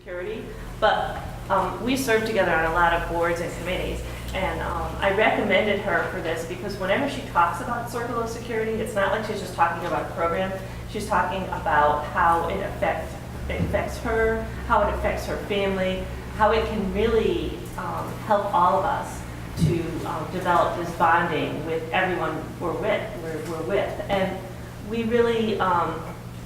security, but we serve together on a lot of boards and committees. And I recommended her for this because whenever she talks about Circle of Security, it's not like she's just talking about a program. She's talking about how it affects her, how it affects her family, how it can really help all of us to develop this bonding with everyone we're with. And we really,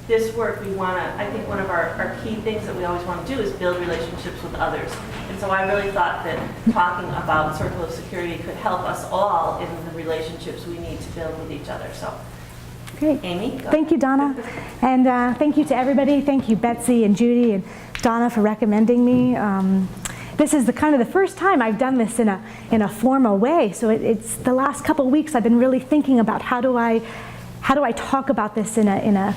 this work, we want to, I think one of our key things that we always want to do is build relationships with others. And so I really thought that talking about Circle of Security could help us all in the relationships we need to build with each other. So, great. Amy? Thank you, Donna. And thank you to everybody. Thank you, Betsy and Judy and Donna, for recommending me. This is the first time I've done this in a formal way. So it's the last couple of weeks I've been really thinking about how do I talk about this in a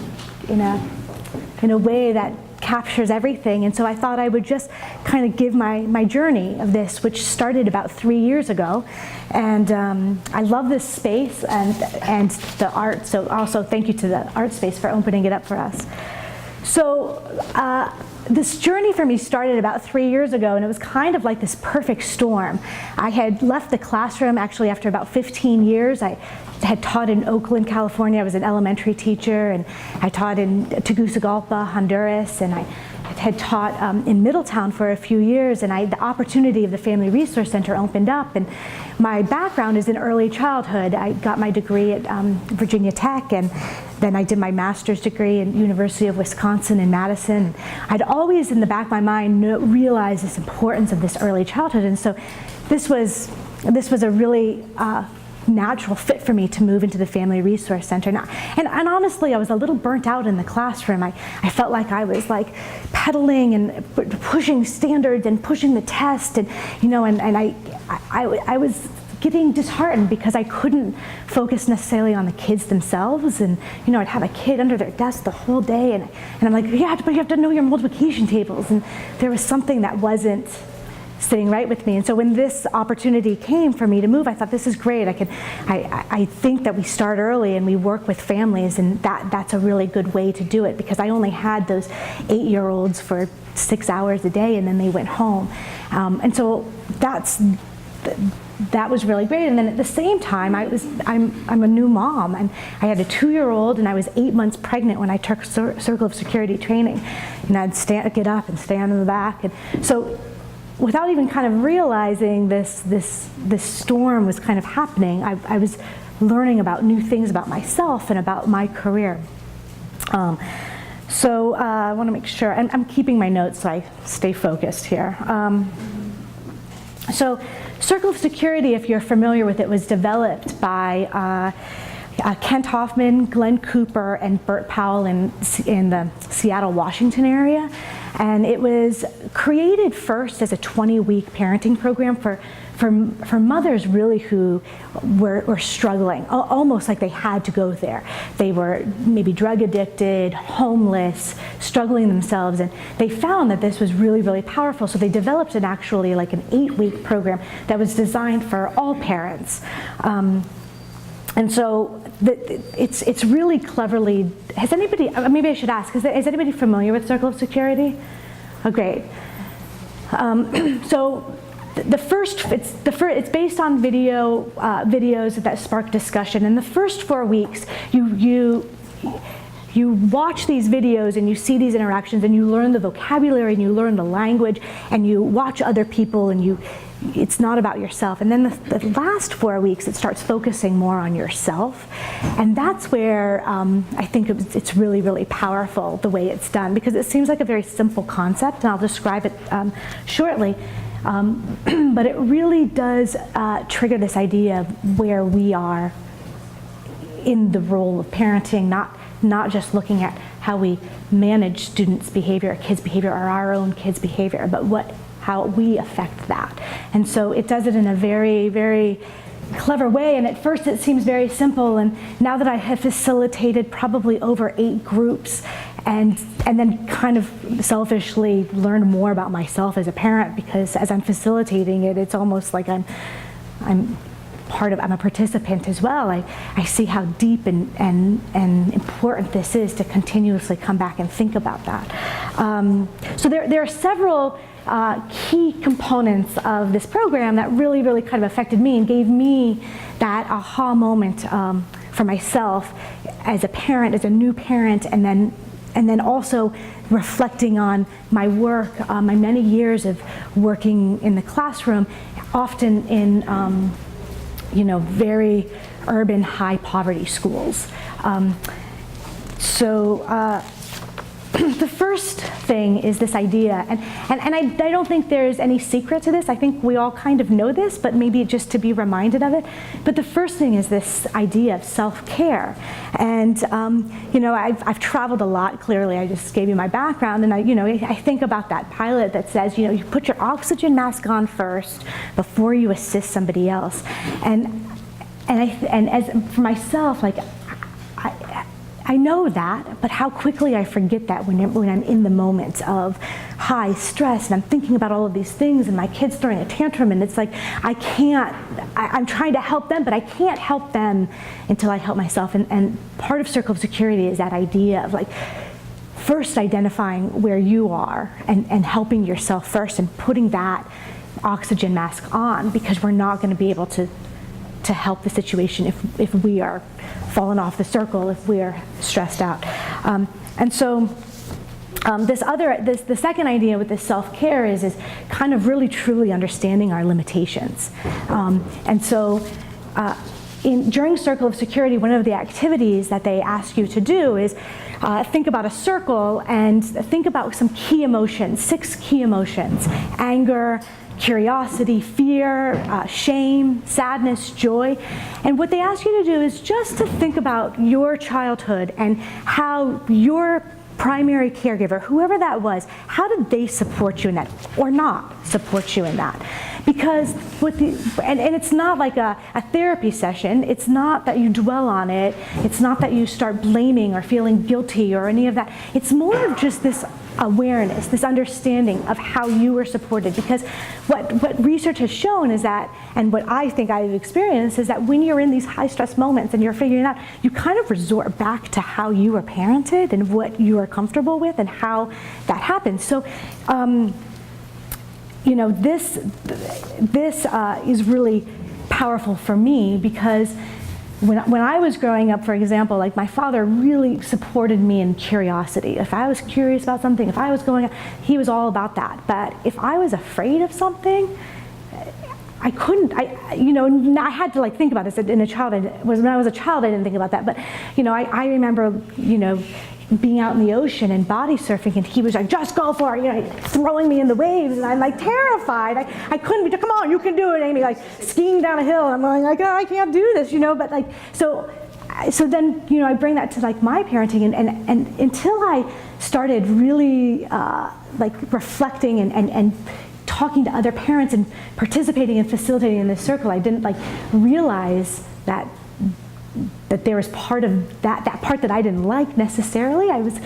way that captures everything. And so I thought I would just kind of give my journey of this, which started about 3 years ago. And I love this space and the art. So also thank you to the art space for opening it up for us. So this journey for me started about 3 years ago, and it was kind of like this perfect storm. I had left the classroom actually after about 15 years. I had taught in Oakland, California. I was an elementary teacher, and I taught in Tegucigalpa, Honduras, and I had taught in Middletown for a few years, and the opportunity of the Family Resource Center opened up. And my background is in early childhood. I got my degree at Virginia Tech, and then I did my master's degree at University of Wisconsin in Madison. I'd always in the back of my mind realized this importance of this early childhood, and so this was a really natural fit for me to move into the Family Resource Center. And honestly, I was a little burnt out in the classroom. I felt like I was like pedaling and pushing standards and pushing the test, and I was getting disheartened because I couldn't focus necessarily on the kids themselves. And I'd have a kid under their desk the whole day, and I'm like, yeah, but you have to know your multiplication tables. And there was something that wasn't sitting right with me. And so when this opportunity came for me to move, I thought, this is great. I think that we start early and we work with families, and that's a really good way to do it, because I only had those 8-year-olds for 6 hours a day, and then they went home. And so that was really great. And then at the same time, I'm a new mom, and I had a 2-year-old, and I was 8 months pregnant when I took Circle of Security training. And I'd get up and stand in the back. And so without even kind of realizing this storm was kind of happening, I was learning about new things about myself and about my career. So I want to make sure, and I'm keeping my notes so I stay focused here. So Circle of Security, if you're familiar with it, was developed by Kent Hoffman, Glenn Cooper, and Bert Powell in the Seattle, Washington area. And it was created first as a 20-week parenting program for mothers really who were struggling, almost like they had to go there. They were maybe drug addicted, homeless, struggling themselves, and they found that this was really, really powerful. So they developed actually like an 8-week program that was designed for all parents. And so it's really cleverly, has anybody, maybe I should ask, is anybody familiar with Circle of Security? Oh, great. So it's based on videos that spark discussion. In the first 4 weeks, you watch these videos and you see these interactions and you learn the vocabulary and you learn the language and you watch other people and it's not about yourself. And then the last 4 weeks, it starts focusing more on yourself. And that's where I think it's really, really powerful the way it's done, because it seems like a very simple concept, and I'll describe it shortly. But it really does trigger this idea of where we are in the role of parenting, not just looking at how we manage students' behavior, kids' behavior, or our own kids' behavior, but how we affect that. And so it does it in a very, very clever way. And at first it seems very simple, and now that I have facilitated probably over 8 groups and then kind of selfishly learned more about myself as a parent, because as I'm facilitating it, it's almost like I'm I'm a participant as well. I see how deep and important this is to continuously come back and think about that. So there are several key components of this program that really, really kind of affected me and gave me that aha moment for myself as a parent, as a new parent, and then also reflecting on my work, my many years of working in the classroom, often in very urban, high poverty schools. The first thing is this idea, and I don't think there's any secret to this. I think we all kind of know this, but maybe just to be reminded of it. But the first thing is this idea of self-care. And I've traveled a lot. Clearly, I just gave you my background, and I think about that pilot that says, you put your oxygen mask on first before you assist somebody else. And as for myself, like I know that, but how quickly I forget that when I'm in the moment of high stress and I'm thinking about all of these things and my kid's throwing a tantrum, and it's like I'm trying to help them, but I can't help them until I help myself. And part of Circle of Security is that idea of like first identifying where you are and helping yourself first and putting that oxygen mask on, because we're not going to be able to help the situation if we are falling off the circle, if we are stressed out. The second idea with this self-care is kind of really truly understanding our limitations. During Circle of Security, one of the activities that they ask you to do is think about a circle and think about some key emotions, 6 key emotions: anger, curiosity, fear, shame, sadness, joy. And what they ask you to do is just to think about your childhood and how your primary caregiver, whoever that was, how did they support you in that or not support you in that? Because and it's not like a therapy session. It's not that you dwell on it. It's not that you start blaming or feeling guilty or any of that. It's more of just this awareness, this understanding of how you were supported. Because what research has shown is that, and what I think I've experienced, is that when you're in these high stress moments and you're figuring it out, you kind of resort back to how you were parented and what you are comfortable with and how that happens. So this is really powerful for me, because when I was growing up, for example, like my father really supported me in curiosity. If I was curious about something, if I was he was all about that. But if I was afraid of something, I couldn't, I had to think about this when I was a child, I didn't think about that. But, I remember, being out in the ocean and body surfing, and he was like, just go for it, throwing me in the waves, and I'm terrified. I couldn't be, come on, you can do it, Amy, skiing down a hill, and I'm going oh, I can't do this, but so then, I bring that to my parenting, and until I started really reflecting and talking to other parents and participating and facilitating in this circle, I didn't realize that there was part of that part that I didn't like necessarily. I was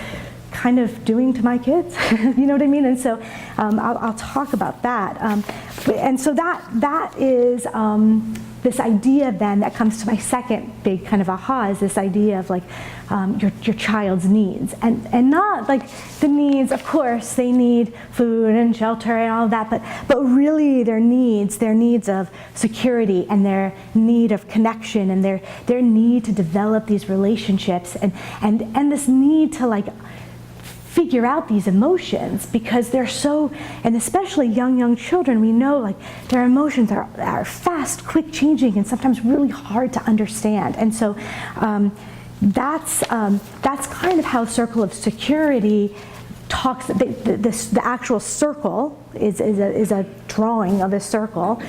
kind of doing to my kids, you know what I mean? And so I'll talk about that. And so that is this idea then that comes to my second big kind of aha, is this idea of your child's needs, and not the needs. Of course, they need food and shelter and all of that, but really their needs of security and their need of connection and their need to develop these relationships and this need to figure out these emotions, because they're so, and especially young children, we know their emotions are fast, quick changing, and sometimes really hard to understand. And so that's kind of how Circle of Security talks. The actual circle is a drawing of a circle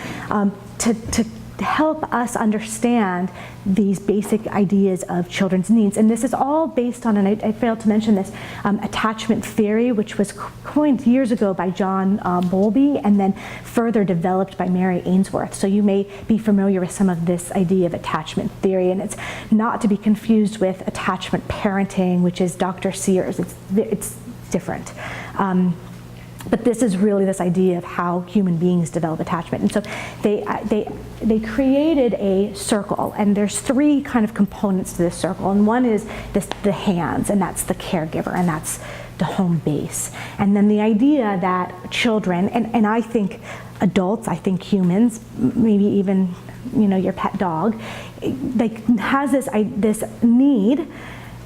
to help us understand these basic ideas of children's needs. And this is all based on, and I failed to mention this, attachment theory, which was coined years ago by John Bowlby and then further developed by Mary Ainsworth. So you may be familiar with some of this idea of attachment theory, and it's not to be confused with attachment parenting, which is Dr. Sears. It's different. But this is really this idea of how human beings develop attachment. And so they created a circle, and there's three kind of components to this circle. And one is the hands, and that's the caregiver, and that's the home base. And then the idea that children, and I think adults, I think humans, maybe even your pet dog, has this need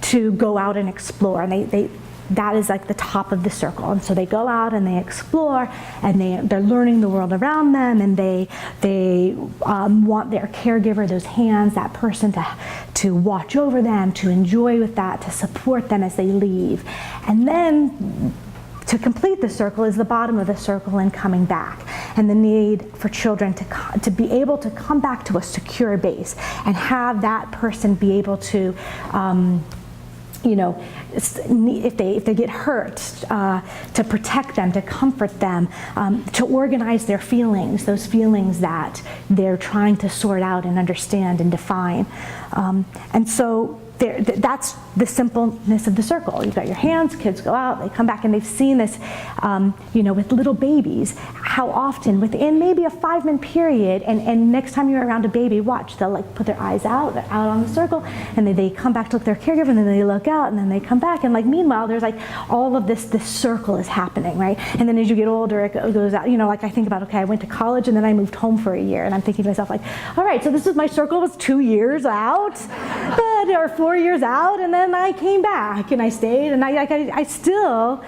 to go out and explore, and that is like the top of the circle. And so they go out and they explore, and they're learning the world around them, and they want their caregiver, those hands, that person to watch over them, to enjoy with that, to support them as they leave. And then to complete the circle is the bottom of the circle and coming back, and the need for children to be able to come back to a secure base and have that person be able to if they get hurt, to protect them, to comfort them, to organize their feelings, those feelings that they're trying to sort out and understand and define. And so that's the simpleness of the circle. You've got your hands, kids go out, they come back, and they've seen this, with little babies, how often within maybe a 5-minute period, and next time you're around a baby, watch, they'll like put their eyes out, they're out on the circle, and then they come back to look at their caregiver, and then they look out, and then they come back, and like meanwhile, there's like all of this circle is happening, right? And then as you get older, it goes out, like I think about, okay, I went to college and then I moved home for a year, and I'm thinking to myself like, all right, so this is my circle was 2 years out, or 4 years out, and then I came back and I stayed, and I still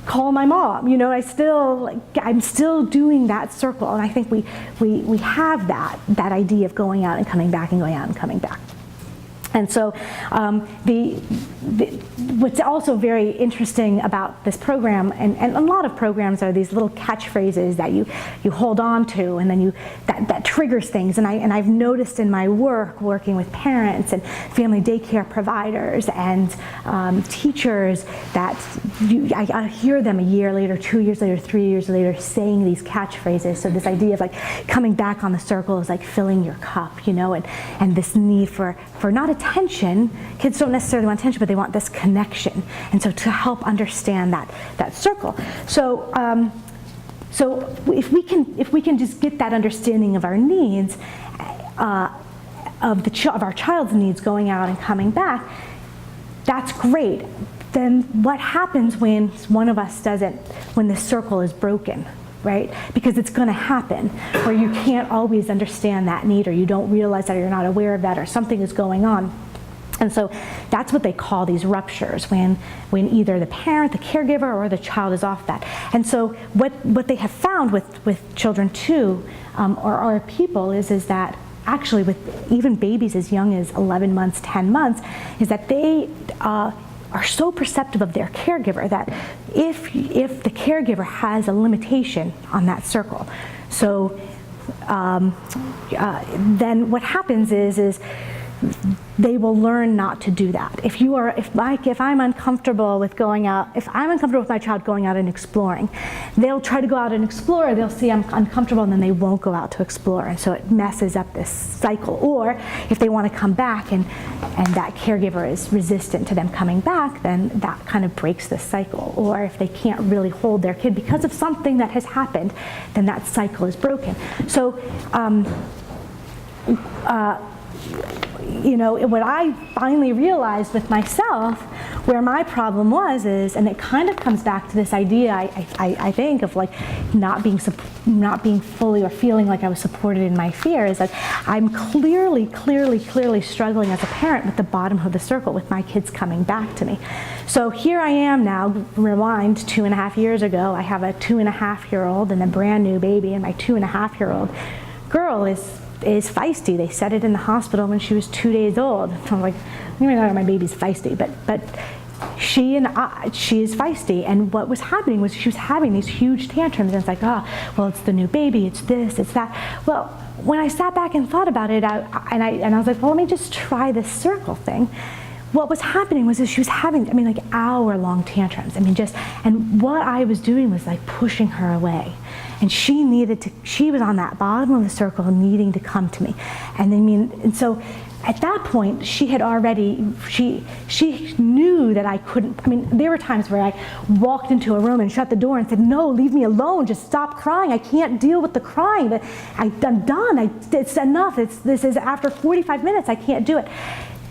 call my mom, I'm still doing that circle, and I think we have that idea of going out and coming back and going out and coming back. And so what's also very interesting about this program, and a lot of programs, are these little catchphrases that you hold on to, and then that triggers things. And I've noticed in my working with parents and family daycare providers and teachers that I hear them a year later, 2 years later, 3 years later saying these catchphrases. So this idea of like coming back on the circle is like filling your cup, and this need for not attention. Kids don't necessarily want attention, but they want this connection. And so to help understand that circle. So if we can just get that understanding of our needs, of our child's needs going out and coming back, that's great. Then what happens when one of us when the circle is broken? Right? Because it's going to happen, where you can't always understand that need, or you don't realize that, or you're not aware of that, or something is going on. And so that's what they call these ruptures, when either the parent, the caregiver, or the child is off that. And so what they have found with children too, or people, is that actually with even babies as young as 11 months, 10 months, is that they are so perceptive of their caregiver that if the caregiver has a limitation on that circle, so then what happens is they will learn not to do that. If I'm uncomfortable with going out, if I'm uncomfortable with my child going out and exploring, they'll try to go out and explore, they'll see I'm uncomfortable, and then they won't go out to explore, and so it messes up this cycle. Or if they want to come back and that caregiver is resistant to them coming back, then that kind of breaks the cycle. Or if they can't really hold their kid because of something that has happened, then that cycle is broken. So what I finally realized with myself, where my problem was, and it kind of comes back to this idea, I think, of like not being fully, or feeling like I was supported in my fear, is that I'm clearly struggling as a parent with the bottom of the circle, with my kids coming back to me. So here I am now, rewind 2.5 years ago, I have a 2.5-year-old and a brand new baby, and my 2.5-year-old girl is feisty. They said it in the hospital when she was 2 days old. So I'm like, my baby's feisty, but she is feisty. And what was happening was she was having these huge tantrums, and it's like, it's the new baby, it's this, it's that. Well, when I sat back and thought about it, I was like, well, let me just try this circle thing. What was happening was that she was having, like hour-long tantrums. And what I was doing was like pushing her away. And she was on that bottom of the circle needing to come to me. And at that point, she had already, she knew that I couldn't, I mean, there were times where I walked into a room and shut the door and said, no, leave me alone, just stop crying, I can't deal with the crying, but I'm done, it's enough, this is after 45 minutes, I can't do it.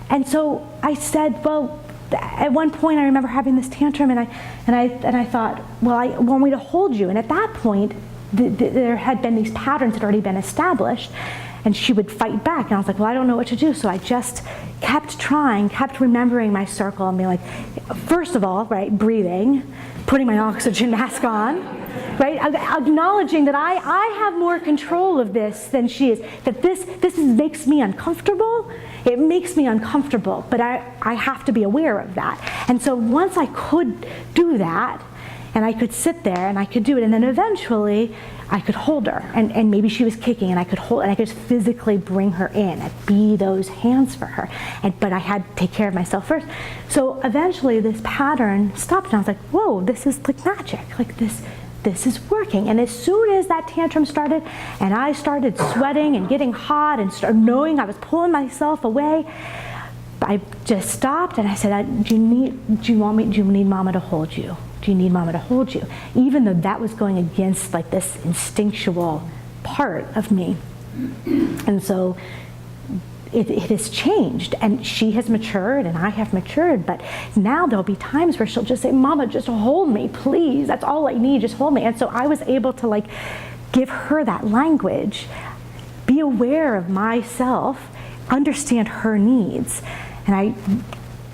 And so I said, well, at one point I remember having this tantrum and I thought, well, I want me to hold you. And at that point, there had been these patterns that had already been established, and she would fight back. And I was like, well, I don't know what to do. So I just kept trying, kept remembering my circle and being like, first of all, right, breathing, putting my oxygen mask on, right, acknowledging that I have more control of this than she is, that this makes me uncomfortable. It makes me uncomfortable, but I have to be aware of that. And so once I could do that, and I could sit there and I could do it, and then eventually I could hold her, and maybe she was kicking, and I could hold, and I could just physically bring her in and be those hands for her. But I had to take care of myself first. So eventually this pattern stopped, and I was like, whoa, this is like magic, like this is working. And as soon as that tantrum started, and I started sweating and getting hot and started knowing I was pulling myself away, I just stopped and I said, do you need Mama to hold you? Do you need Mama to hold you? Even though that was going against like this instinctual part of me. And so it has changed, and she has matured and I have matured, but now there'll be times where she'll just say, Mama, just hold me, please. That's all I need, just hold me. And so I was able to like give her that language, be aware of myself, understand her needs. And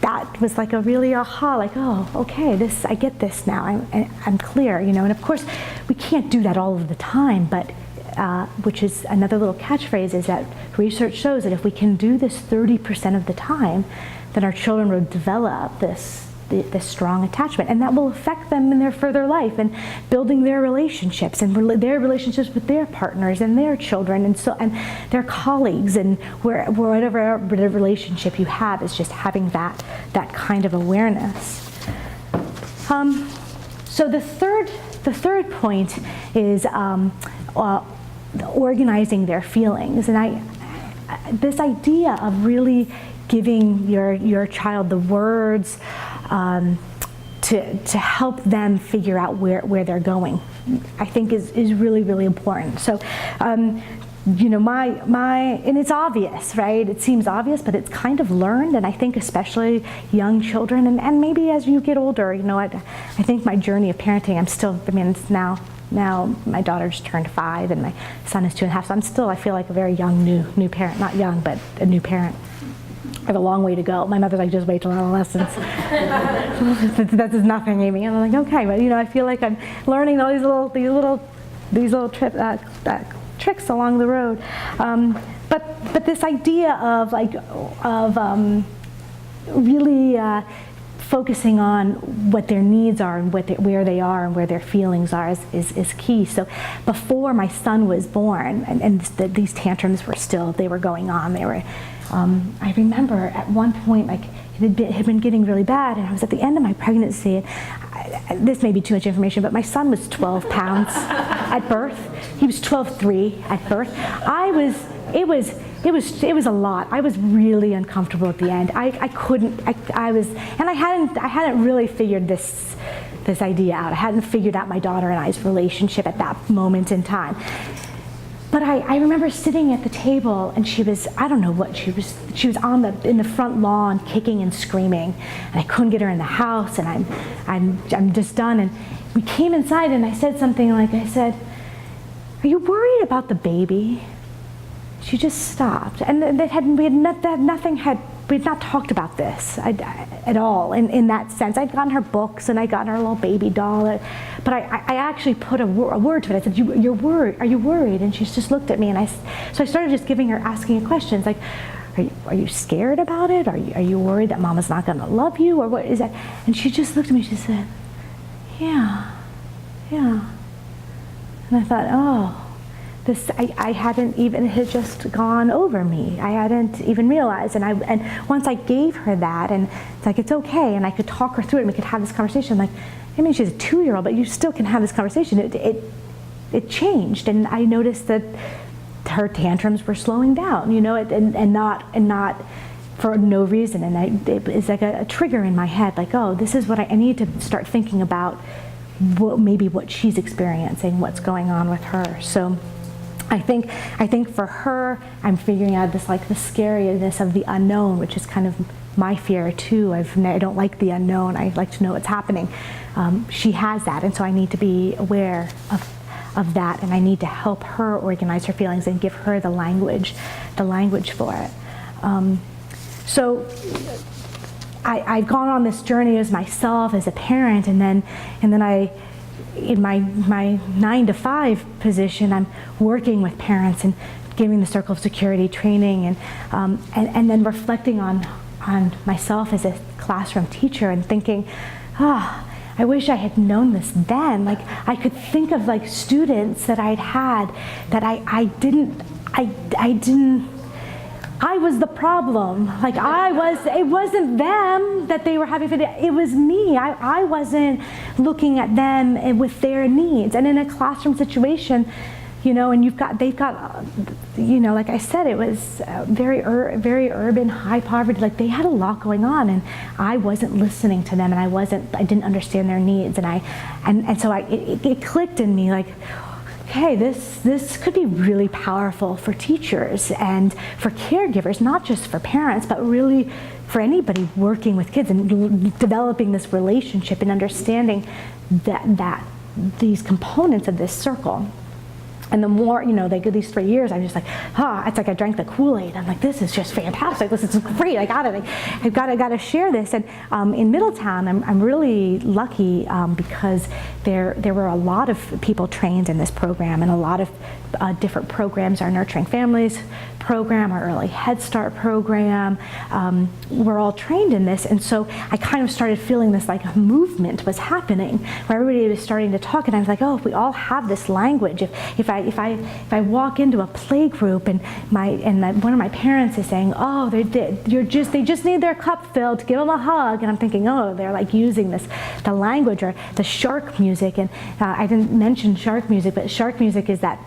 that was like a really aha, like, oh, okay, I get this now, I'm clear, you know. And of course, we can't do that all of the time, but which is another little catchphrase, is that research shows that if we can do this 30% of the time, then our children will develop this strong attachment, and that will affect them in their further life and building their relationships and their relationships with their partners and their children and their colleagues, and whatever relationship you have, is just having that kind of awareness. So the third point is organizing their feelings, and this idea of really giving your child the words to help them figure out where they're going, I think is really, really important. So, you know, and it's obvious, right? It seems obvious, but it's kind of learned, and I think especially young children, and maybe as you get older, you know, I think my journey of parenting, it's now my daughter just turned 5 and my son is 2.5, so I feel like a very young new parent, not young, but a new parent. I have a long way to go. My mother's like, just wait till adolescence. That is nothing, Amy. And I'm like, okay, but you know, I feel like I'm learning all these little tricks along the road. But this idea of really focusing on what their needs are and where they are and where their feelings are is key. So before my son was born, and these tantrums were going on. I remember at one point, like, it had been getting really bad, and I was at the end of my pregnancy. This may be too much information, but my son was 12 pounds at birth. He was 12.3 at birth. It was a lot. I was really uncomfortable at the end. I hadn't really figured this idea out. I hadn't figured out my daughter and I's relationship at that moment in time. But I remember sitting at the table, and she was, I don't know what, she was in the front lawn kicking and screaming, and I couldn't get her in the house, and I'm just done. And we came inside, and I said something like, I said, "Are you worried about the baby?" She just stopped, and we had not talked about this at all in that sense. I'd gotten her books, and I'd gotten her a little baby doll, but I actually put a word to it. I said, "You're worried? Are you worried?" And she's just looked at me, and so I started just giving her questions like, "Are you scared about it? Are you worried that Mama's not going to love you, or what is that?" And she just looked at me. She said, "Yeah." And I thought, oh. I hadn't even, it had just gone over me. I hadn't even realized, and once I gave her that, and it's like, it's okay, and I could talk her through it, and we could have this conversation. Like, I mean, she's a 2-year-old, but you still can have this conversation. It changed, and I noticed that her tantrums were slowing down, you know, and not for no reason. And it's like a trigger in my head, like, oh, this is what I need to start thinking about, maybe what she's experiencing, what's going on with her. So I think for her, I'm figuring out this, like, the scariness of the unknown, which is kind of my fear too. I don't like the unknown. I like to know what's happening. She has that, and so I need to be aware of that, and I need to help her organize her feelings and give her the language for it. So I've gone on this journey as myself, as a parent, and then I, in my 9-to-5 position, I'm working with parents and giving the Circle of Security training, and then reflecting on myself as a classroom teacher and thinking, I wish I had known this then. Like, I could think of, like, students that I'd had that I was the problem. Like, it wasn't them that they were having, it was me. I wasn't looking at them with their needs. And in a classroom situation, you know, and they've got, you know, like I said, it was very urban, high poverty. Like, they had a lot going on, and I wasn't listening to them, and I didn't understand their needs, and so it clicked in me, like, okay, this could be really powerful for teachers and for caregivers, not just for parents, but really for anybody working with kids and developing this relationship and understanding that these components of this circle. And the more, you know, they go these 3 years, I'm just like, it's like I drank the Kool-Aid. I'm like, this is just fantastic. This is great. I've got to share this. And in Middletown, I'm really lucky because there were a lot of people trained in this program, and a lot of different programs. Our Nurturing Families program, our Early Head Start program, we're all trained in this. And so I kind of started feeling this, like, a movement was happening where everybody was starting to talk, and I was like, oh, if we all have this language, if I walk into a play group and one of my parents is saying, oh, they just need their cup filled, give them a hug, and I'm thinking, oh, they're, like, using the language, or the shark music. And I didn't mention shark music, but shark music is that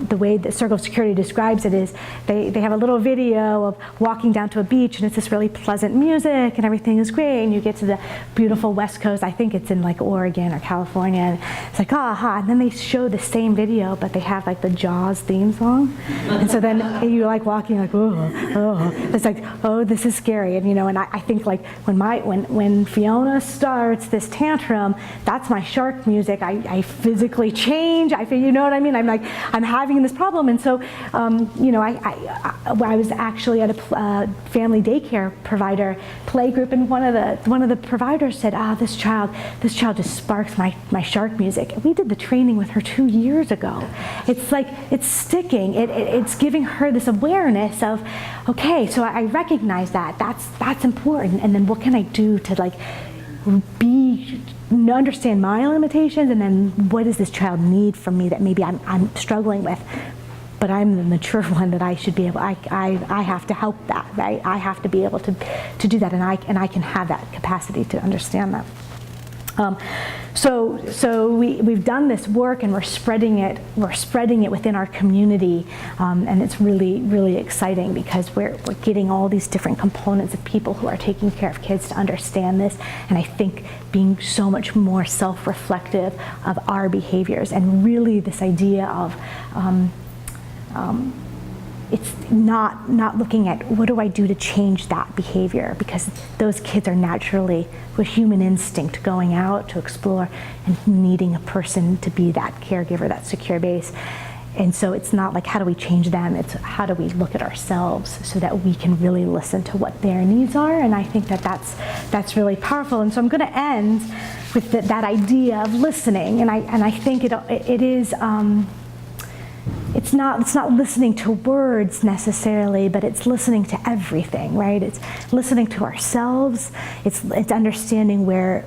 the way that Circle of Security describes it is they have a little video of walking down to a beach, and it's this really pleasant music, and everything is great, and you get to the beautiful West Coast. I think it's in, like, Oregon or California, and it's like, and then they show the same video, but they have, like, the Jaws theme song, and so then you're, like, walking, like, oh, it's like, oh, this is scary. And, you know, and I think, like, when Fiona starts this tantrum, that's my shark music. I physically change. You know what I mean? I'm like, I'm having this problem. And so, you know, I was actually at a family daycare provider play group, and one of the providers said, this child just sparks my shark music. We did the training with her 2 years ago. It's like, it's sticking. It's giving her this awareness of, okay, so I recognize that's important, and then what can I do to, like, understand my limitations, and then what does this child need from me that maybe I'm struggling with, but I'm the mature one that I should be able. I have to help that, right? I have to be able to do that, and I can have that capacity to understand that. So we've done this work, and we're spreading it within our community, and it's really, really exciting because we're getting all these different components of people who are taking care of kids to understand this, and I think being so much more self-reflective of our behaviors, and really this idea of it's not looking at what do I do to change that behavior, because those kids are naturally, with human instinct, going out to explore and needing a person to be that caregiver, that secure base. And so it's not like how do we change them, it's how do we look at ourselves so that we can really listen to what their needs are. And I think that's really powerful. And so I'm going to end with that idea of listening, and I think it is. It's not listening to words necessarily, but it's listening to everything, right? It's listening to ourselves. It's understanding where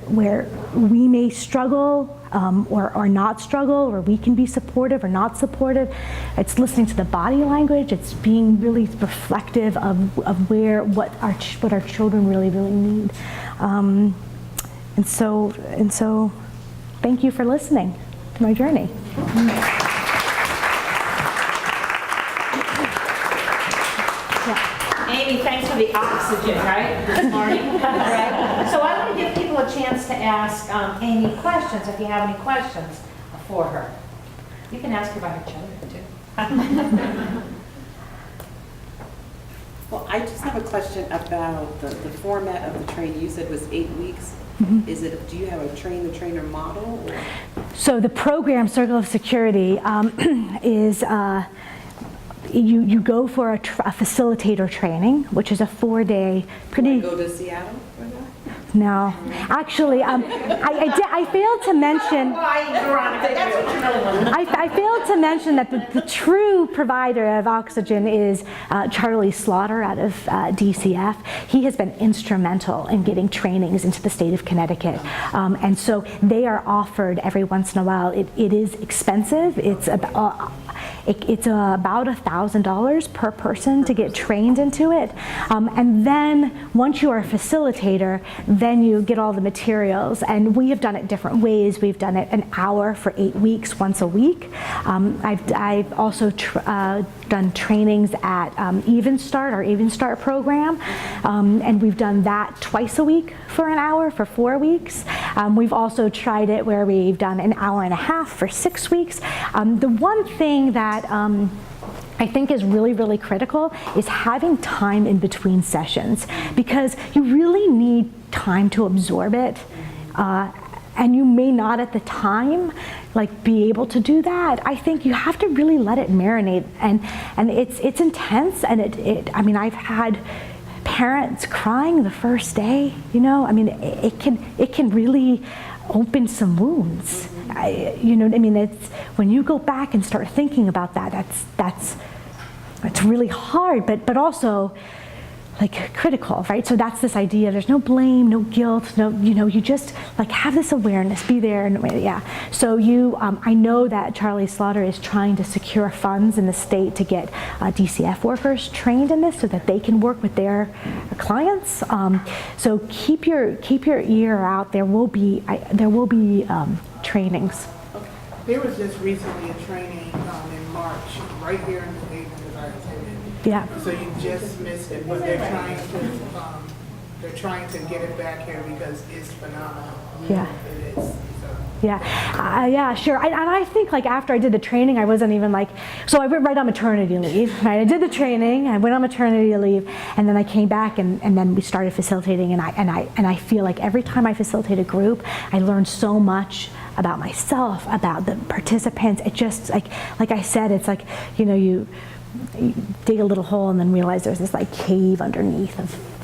we may struggle or not struggle, or we can be supportive or not supportive. It's listening to the body language. It's being really reflective of what our children really, really need. And so, thank you for listening to my journey. Amy, thanks for the oxygen, right, this morning. Right. So I want to give people a chance to ask Amy questions, if you have any questions for her. You can ask her about her children, too. Well, I just have a question about the format of the training. You said it was 8 weeks. Is it, do you have a train-the-trainer model? Or? So the program, Circle of Security, is you go for a facilitator training, which is a 4-day, pretty. Do I go to Seattle for that? No, actually, I failed to mention. That's what you really want to know. I failed to mention that the true provider of oxygen is Charlie Slaughter out of DCF. He has been instrumental in getting trainings into the state of Connecticut. And so they are offered every once in a while. It is expensive. It's about $1,000 per person to get trained into it. And then once you are a facilitator, then you get all the materials. And we have done it different ways. We've done it an hour for 8 weeks, once a week. I've also done trainings at Even Start, our Even Start program. And we've done that twice a week for an hour for 4 weeks. We've also tried it where we've done an hour and a half for 6 weeks. The one thing that I think is really, really critical is having time in between sessions, because you really need time to absorb it. And you may not at the time be able to do that. I think you have to really let it marinate, and it's intense, and I mean, I've had parents crying the first day, you know. I mean, it can really open some wounds. You know what I mean? It's when you go back and start thinking about that, that's really hard, but also critical, right? So that's this idea. There's no blame, no guilt, no, you know, you just have this awareness, be there, and yeah. So I know that Charlie Slaughter is trying to secure funds in the state to get DCF workers trained in this so that they can work with their clients. So keep your ear out. There will be trainings. There was just recently a training in March, right here in New Haven that I attended. Yeah. So you just missed it, but they're trying to get it back here because it's phenomenal. Yeah. It is. So. Yeah, sure. And I think after I did the training, I wasn't even so I went right on maternity leave. Right? I did the training, I went on maternity leave, and then I came back, and then we started facilitating. And I feel like every time I facilitate a group, I learn so much about myself, about the participants. It just like I said, it's you know, you dig a little hole and then realize there's this cave underneath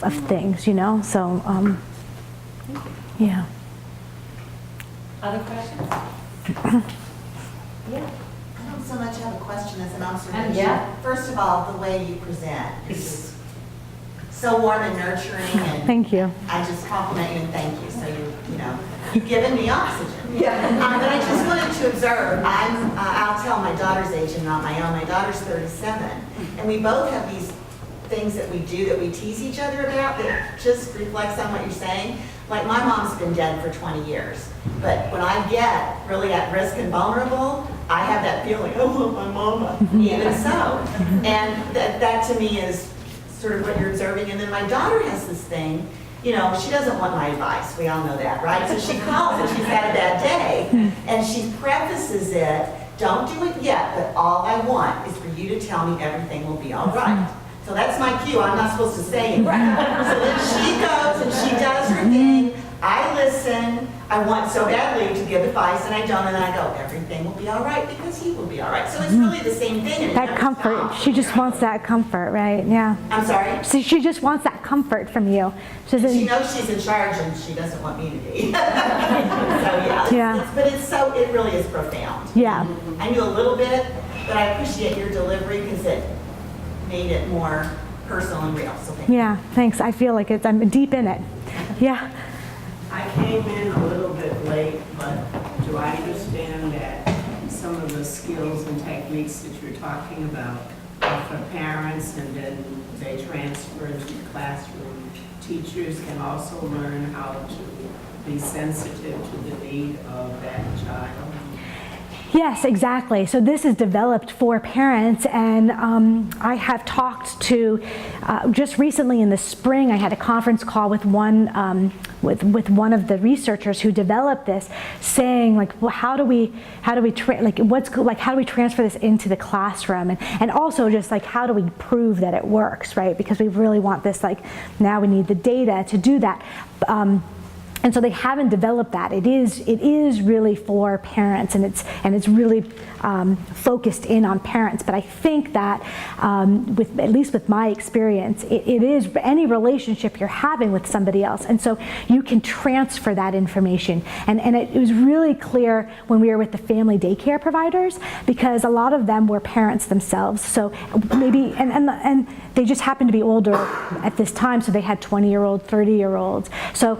of things, you know. So yeah. Other questions? Yeah. I don't so much have a question as an observation. Yeah. First of all, the way you present is just so warm and nurturing, and Thank you. I just compliment you and thank you. So you've given me oxygen. Yeah. But I just wanted to observe. I'll tell my daughter's age and not my own. My daughter's 37, and we both have these things that we do that we tease each other about that just reflects on what you're saying. Like, my mom's been dead for 20 years, but when I get really at risk and vulnerable, I have that feeling, I want my mama, even so. And that to me is sort of what you're observing. And then my daughter has this thing, you know, she doesn't want my advice. We all know that, right? So she calls and she's had a bad day, and she prefaces it, don't do it yet, but all I want is for you to tell me everything will be all right. So that's my cue. I'm not supposed to say it. So then she goes and she does her thing. I listen. I want so badly to give advice, and I don't, and I go, everything will be all right because he will be all right. So it's really the same thing. And it That never comfort. stops. She just wants that comfort, right? Yeah. I'm sorry? So she just wants that comfort from you. She She doesn't. knows she's in charge, and she doesn't want me to be. So yeah. Yeah. But it really is profound. Yeah. I knew a little bit, but I appreciate your delivery because it made it more personal and real. So thank you. Yeah. Thanks. I feel like I'm deep in it. Yeah. I came in a little bit late, but do I understand that some of the skills and techniques that you're talking about are for parents and then they transfer to the classroom? Teachers can also learn how to be sensitive to the need of that child? Yes, exactly. So this is developed for parents, and I have talked to, just recently in the spring, I had a conference call with one with one of the researchers who developed this, saying like, well, how do we transfer this into the classroom, and also just like how do we prove that it works, right? Because we really want this, like now we need the data to do that. And so they haven't developed that. It is really for parents, and it's really focused in on parents. But I think that at least with my experience, it is any relationship you're having with somebody else, and so you can transfer that information. And it was really clear when we were with the family daycare providers, because a lot of them were parents themselves. So maybe and they just happened to be older at this time, so they had 20-year-old, 30-year-olds. So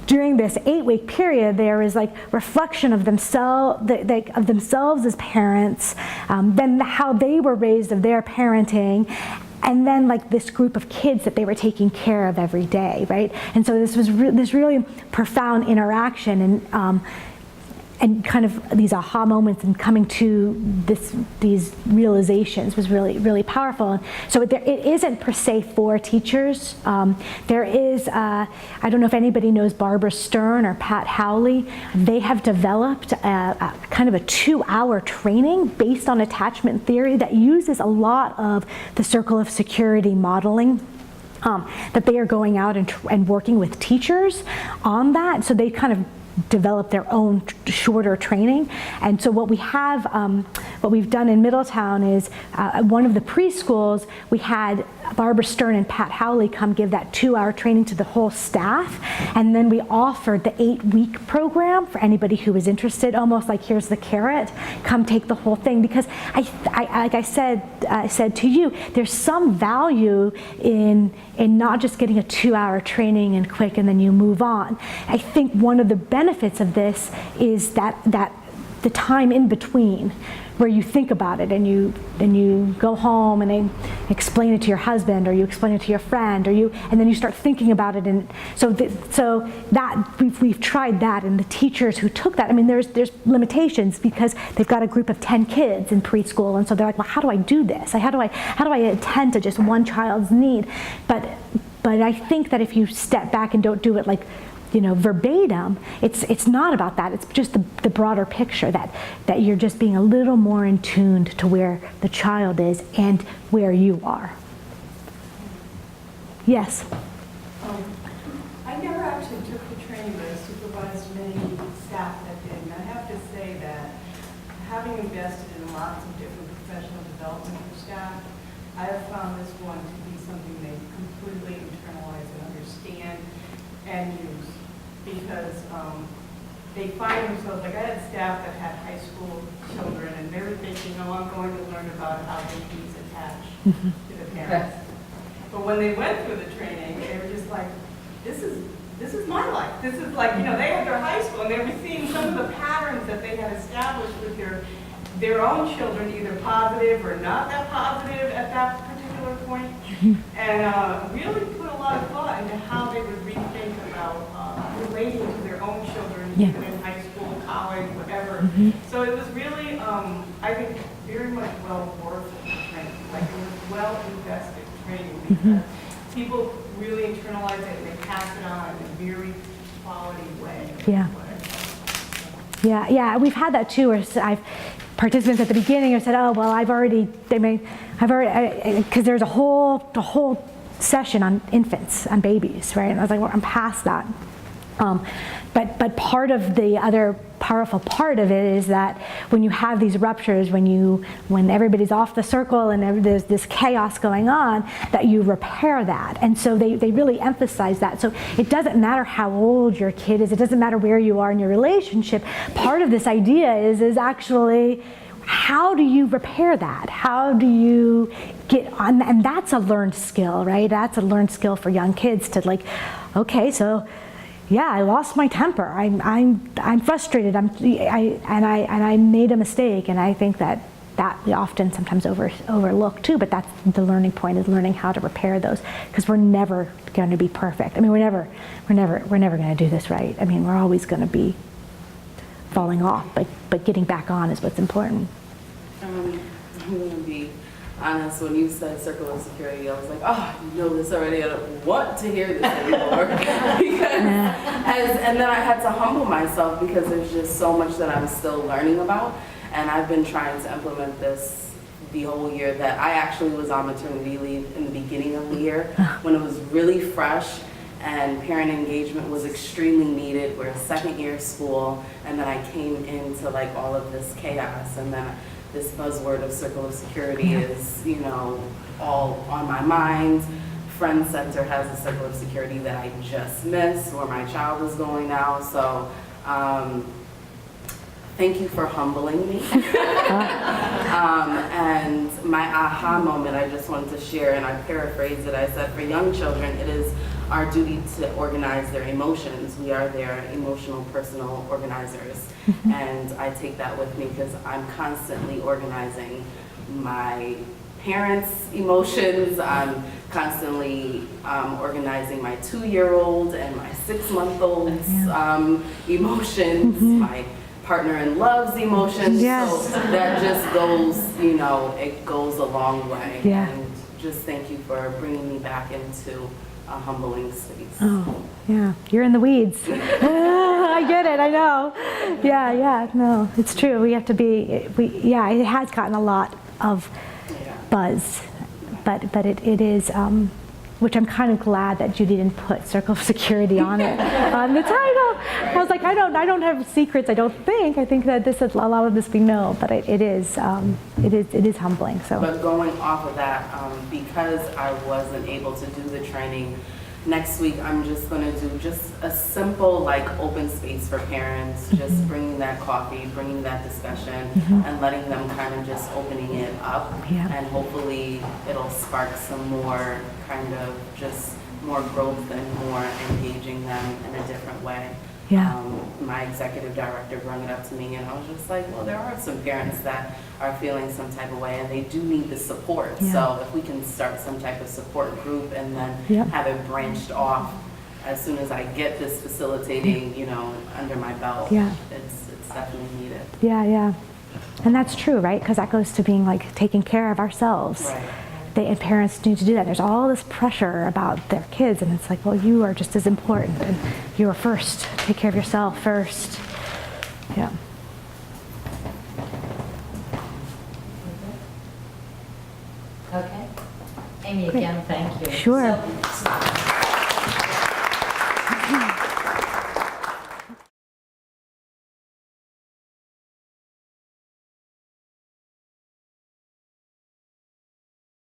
during this 8-week period, there is like reflection of themselves as parents, then how they were raised, of their parenting, and then like this group of kids that they were taking care of every day, right? And so this was this really profound interaction, and kind of these aha moments and coming to these realizations was really, really powerful. And so it isn't per se for teachers. There is, I don't know if anybody knows Barbara Stern or Pat Howley. They have developed a kind of a 2-hour training based on attachment theory that uses a lot of the circle of security modeling. That they are going out and working with teachers on that. So they kind of develop their own shorter training. And so what we've done in Middletown is one of the preschools, we had Barbara Stern and Pat Howley come give that 2-hour training to the whole staff, and then we offered the 8-week program for anybody who was interested, almost like here's the carrot, come take the whole thing. Because like I said to you, there's some value in not just getting a 2-hour training and quick and then you move on. I think one of the benefits of this is that the time in between, where you think about it and you go home and explain it to your husband, or you explain it to your friend, and then you start thinking about it. And so that we've tried that, and the teachers who took that, I mean, there's limitations because they've got a group of 10 kids in preschool, and so they're like, well, how do I do this? How do I attend to just one child's need? But I think that if you step back and don't do it like, verbatim, it's not about that. It's just the broader picture that you're just being a little more in tuned to where the child is and where you are. Yes? I never actually took the training, but I supervised many staff that did. And I have to say that having invested in lots of different professional development for staff, I have found this one to be something they completely internalize and understand and use. Because they find themselves, like I had staff that had high school children, and they were thinking, oh, I'm going to learn about how babies attach to the parents. But when they went through the training, they were just like, this is my life. This is like, they had their high school, and they were seeing some of the patterns that they had established with their own children, either positive or not that positive at that particular point, and really put a lot of thought into how they would rethink about relating to their own children, even in high school, college, whatever. So it was really, I think, very much well worth the training. Like, it was well invested training because people really internalize it and they pass it on in a very quality way. Yeah, we've had that too, where participants at the beginning have said, oh, well, I've already, because there's a whole session on infants, on babies, right? And I was like, well, I'm past that. But part of the other powerful part of it is that when you have these ruptures, when everybody's off the circle and there's this chaos going on, that you repair that. And so they really emphasize that. So it doesn't matter how old your kid is, it doesn't matter where you are in your relationship. Part of this idea is actually, how do you repair that? How do you get on? And that's a learned skill, right? That's a learned skill for young kids to like, okay, so yeah, I lost my temper. I'm frustrated. I made a mistake, and I think that we often sometimes overlook too. But that's the learning point, is learning how to repair those, because we're never going to be perfect. I mean, we're never going to do this right. I mean, we're always going to be falling off, but getting back on is what's important. I'm gonna be honest, when you said circle of security, I was like, oh, I know this already, I don't want to hear this anymore. And then I had to humble myself because there's just so much that I'm still learning about. And I've been trying to implement this the whole year that I actually was on maternity leave in the beginning of the year when it was really fresh and parent engagement was extremely needed. We're a second year school, and then I came into like all of this chaos, and then this buzzword of circle of security is, you know, all on my mind. Friend Center has a circle of security that I just missed, where my child is going now. So thank you for humbling me. And my aha moment, I just wanted to share, and I paraphrased it. I said, for young children, it is our duty to organize their emotions. We are their emotional, personal organizers. And I take that with me because I'm constantly organizing my parents' emotions. I'm constantly organizing my 2-year-old and my 6-month-old's emotions, my partner in love's emotions. Yes. So that just goes, you know, it goes a long way. Yeah. And just thank you for bringing me back into a humbling space. Oh, yeah, you're in the weeds. I get it, I know. Yeah, no, it's true. We have to be, it has gotten a lot of buzz, but it is, which I'm kind of glad that Judy didn't put circle of security on it, on the title. I was like, I don't have secrets, I don't think. I think that a lot of this we know, but it is humbling, so. But going off of that, because I wasn't able to do the training, next week I'm just going to do just a simple like open space for parents, just bringing that coffee, bringing that discussion, and letting them kind of just opening it up. And hopefully it'll spark some more kind of just more growth and more engaging them in a different way. My executive director brought it up to me, and I was just like, well, there are some parents that are feeling some type of way, and they do need the support. So if we can start some type of support group and then have it branched off as soon as I get this facilitating, you know, under my belt, it's definitely needed. Yeah. And that's true, right? Because that goes to being like taking care of ourselves. Right. And parents need to do that. There's all this pressure about their kids, and it's like, well, you are just as important, and you are first. Take care of yourself first. Yeah. Okay. Amy, again, thank you. Sure. So,